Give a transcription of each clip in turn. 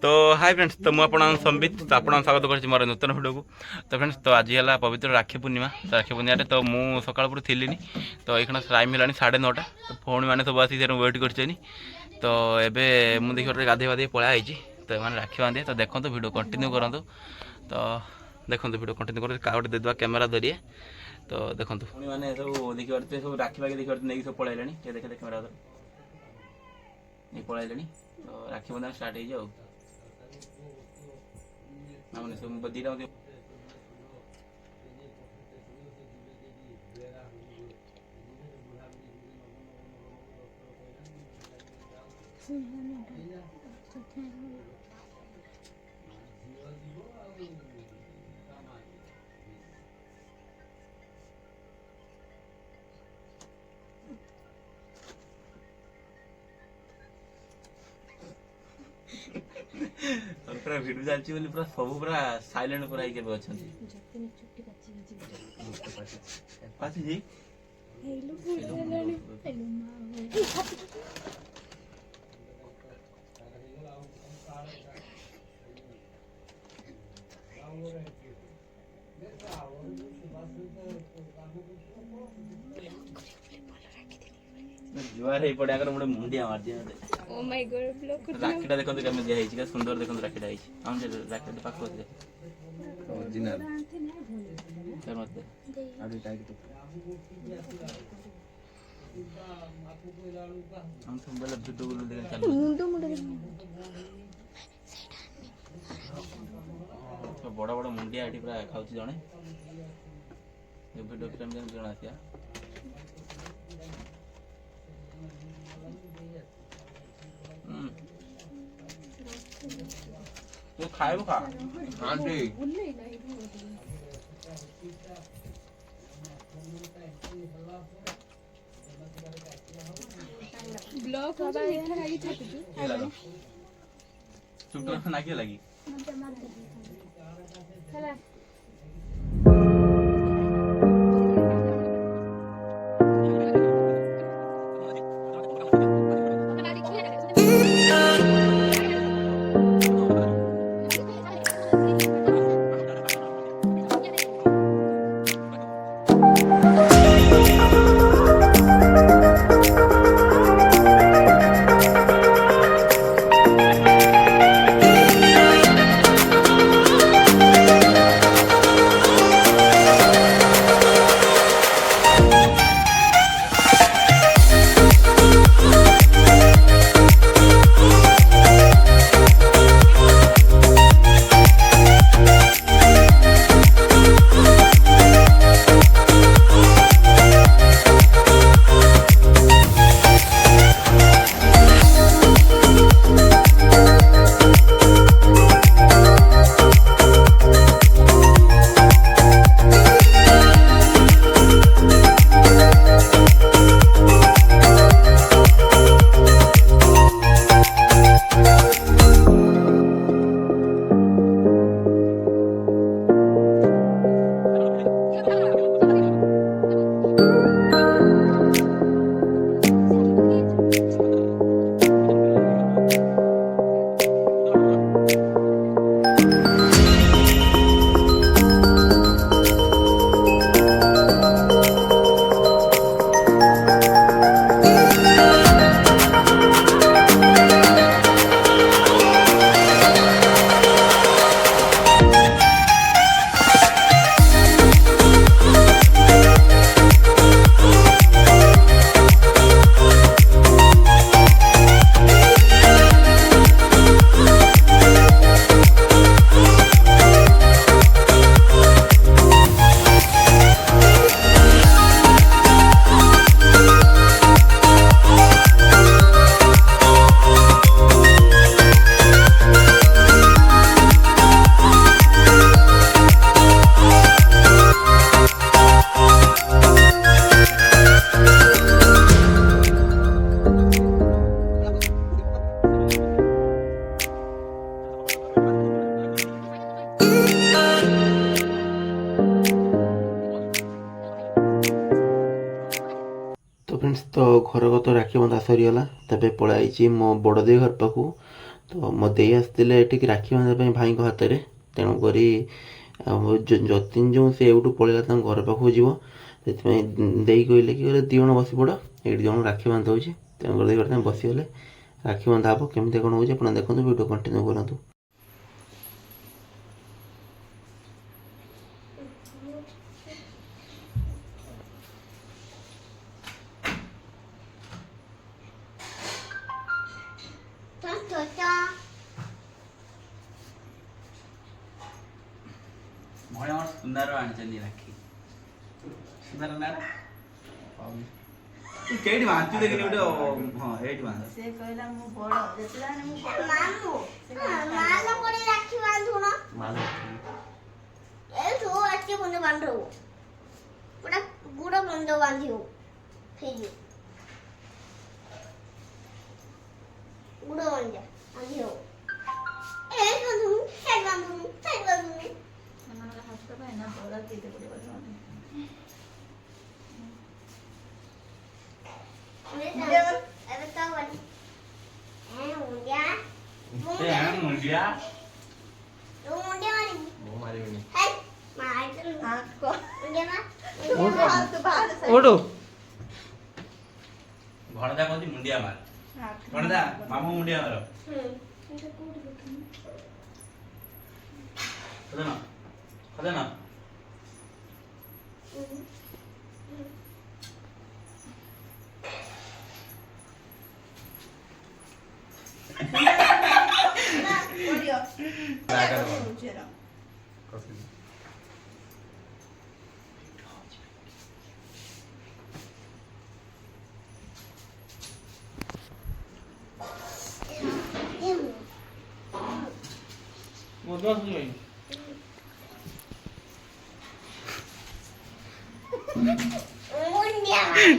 तो hi friends, तो मुझे संबित तो आप स्वागत कर मोर नूतन भिडियो को। तो फ्रेंड्स, तो आज है पवित्र राखी पूर्णिमा। तो राखी पूर्णिमा तो मुझे सकाल पूरा थी तो ये टाइम है 9:30। तो फोन मैंने सब आसिक वेट कर तो एबे मुझे देखिए गाधे बाधे पळाई तो ये राखी बांधे। तो देखो भिडियो कंटिन्यू करूँ। तो देखो भिडियो कंटिन्यू कर गोटे देदेवा कैमेरा धरिए। तो देखो मैंने सब देखिए सब राखी बाखी देखिए नहीं सब पळाइले देखे कैमेरा नहीं पळाइले। तो राखी बंधन स्टार्ट हो सब दीटा पूरा भिड चलती बोली पूरा सब पूरा साइलेंट पूरा के अच्छा पासी जी जुआर हे पड़े अगर मोटे मुंडिया मार दिया। ओ माय गॉड ब्लॉक राखीटा देखो केमे दिया है सुंदर देखो राखीटा है हम जे राखीटा पाखो दे ओरिजिनल सर मत आगे टाइट हम सब बल वीडियो गुलो देख चल मुंडो मुंडो तो बड़ा बड़ा मुंडिया एठी पूरा खाउची जणे ये वीडियो फ्रेम जन जणा आसिया तो खाए खा हाँ जी ब्लॉक बाबा इधर आई था तुझे चुप ना के लगी चला तो फ्रेंड्स तो घर को तो राखी बंधा सरीगला तबे पळाई मो बड़ दे घर पाखु। तो मो देई आसते एଠିକି राखी बांधा भाई हाथ में तेणुक जतिन जो से एवटू पलैला घर पाखक जीव से देई कहले कि दी जन बस पड़ ये जन राखी बांधा हो तेणुक बसीगले राखी बांधा हम केमी कौन हो देखो वीडियो कंटिन्यू करूँ। ଭଉଣୀ ଆମର ସୁନାର ଆଣିଛନ୍ତି ରାକ୍ଷୀ ସୁନାର ନା ତୁ କେଇଠି ବାଞ୍ଚୁ ଦେଖିନି ଗୋଟେ ହଁ ଏଇଠି ବାଞ୍ଚ ସେ କହିଲା ମୁଁ ବଡ ଯେତେବେଳେ ମୁଁ ମାମୁ ମାଲ করে রাখি বাঁধু না এই তো আজকে বন্ধ বাঁধো পুরা গুড়ো বন্ধ বাঁধিও ফেজি গুড়ো বন্ধ বাঁধিও এই বাঁধু সাইড বাঁধু ସେମାନଙ୍କ ହାତ ପାଇଁ ନା ବଡ କେତେ ପଡିବ ସେମାନେ ଏବେ ତ ବଲି ମୁଣ୍ଡିଆ ଏ ଆଣ ମୁଣ୍ଡିଆ ତୁ ମୁଣ୍ଡିଆ ମାରିବୁ ମୁଁ ମାରିବିନି ହେଇ ମାଇତ ହାତ ମୁଣ୍ଡିଆ ମାର ହାତ ବାହାରେ ଓଠୁ ଭଣଜା କହୁଛି ମୁଣ୍ଡିଆ ମାର ଭଣଜା ମାମୁ ମୁଣ୍ଡିଆ ମାର ଖଦନ ଖଦନ ମୁଣ୍ଡିଆ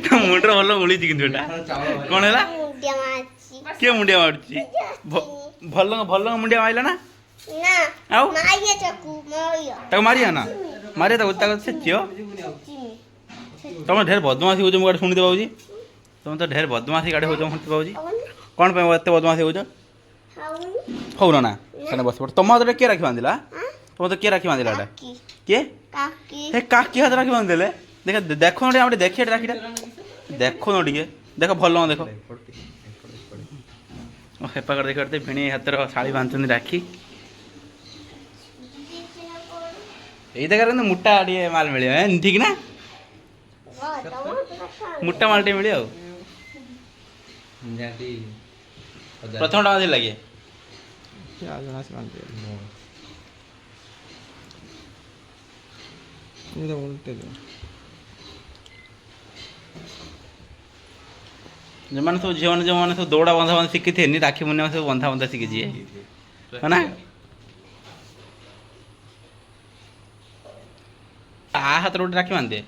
ତା ମୁଣ୍ଡରେ ଭଲ ଉଳିଛି କିନ୍ତୁ ଏଟା କଣ ହେଲା ମୁଣ୍ଡିଆ ମାରଛି କିଏ ମୁଣ୍ଡିଆ ମାରୁଛି ଭଲ ଭଲ ମୁଣ୍ଡିଆ ମାରିଲା ନା ନା ଆଉ ମାରିଆ ଚକୁ ମାରିଆ ତାକୁ ମାରିଆ ନା ମାରିଆ ତାକୁ ସେ ଝିଅ ତମେ ଢେର ବଦମାସି ହଉଛ ମୁଁ ଗାଡ଼ି ଶୁଣିତେ ପାଉଛି ତମେ ତ ଢେର ବଦମାସି ଗାଡ଼ି ହଉଛ ଶୁଣିତେ ପାଉଛି କ'ଣ ପାଇଁ ଏତେ ବଦମାସି ହଉଛ ହଉନ ନା ସେନେ ବସି ପଡ଼ ତମ ହାତରେ କିଏ ରାଖି ବାନ୍ଧିଲା ତମ ତ କିଏ ରାଖି ବାନ୍ଧିଲା ଏଟା କିଏ କାକି ହେ କାକି ହାତ ରାଖି ବାନ୍ଧିଦେଲେ ଦେଖ ଦେଖ ଟିକେ ଆମେ ଦେଖି ଏଟା ରାଖିଟା ଦେଖୁନ ଟିକେ ଦେଖ ଭଲ ଦେଖ ହେପାକର ଦେଖ ଭିଣୀ ହାତର ଶାଢ଼ୀ ବାନ୍ଧୁଛନ୍ତି ରାକ୍ଷୀ ଏଇ ଜାଗାରେ କିନ୍ତୁ ମୋଟା ଟିକେ ମାଲ ମିଳିବ ଠିକ ନା ମୋଟା ମାଲ ଟିକେ ମିଳିବ ଆଉ ନିହାତି ପ୍ରଥମ ଟଙ୍କା ଦେଇ ଲାଗେ ଯେଉଁମାନେ ସବୁ ଝିଅମାନେ ଯେଉଁମାନେ ସବୁ ଦୌଡ଼ା ବନ୍ଧା ବନ୍ଧା ଶିଖିଥିବେନି ରାକ୍ଷୀ ପୂର୍ଣ୍ଣିମା ସବୁ ବନ୍ଧା ବନ୍ଧା ଶିଖିଯିବେ ହଁ ନା ଆ ହାତରେ ଗୋଟେ ରାକ୍ଷୀ ବାନ୍ଧେ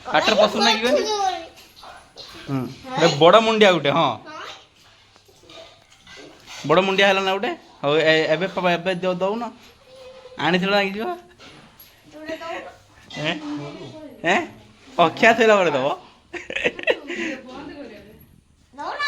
ହାଟରେ ପସନ୍ଦ ଲାଗିବନି ବଡ଼ ମୁଣ୍ଡିଆ ଗୋଟେ ହଁ ବଡ଼ ମୁଣ୍ଡିଆ ହେଲା ନା ଗୋଟେ ହଉ ଏବେ ଏବେ ଦଉନ ଆଣିଥିଲ ଲାଗିଯିବ ଅଖିଆ ଥିଲା ବେଳେ ଦବ ଦଉନା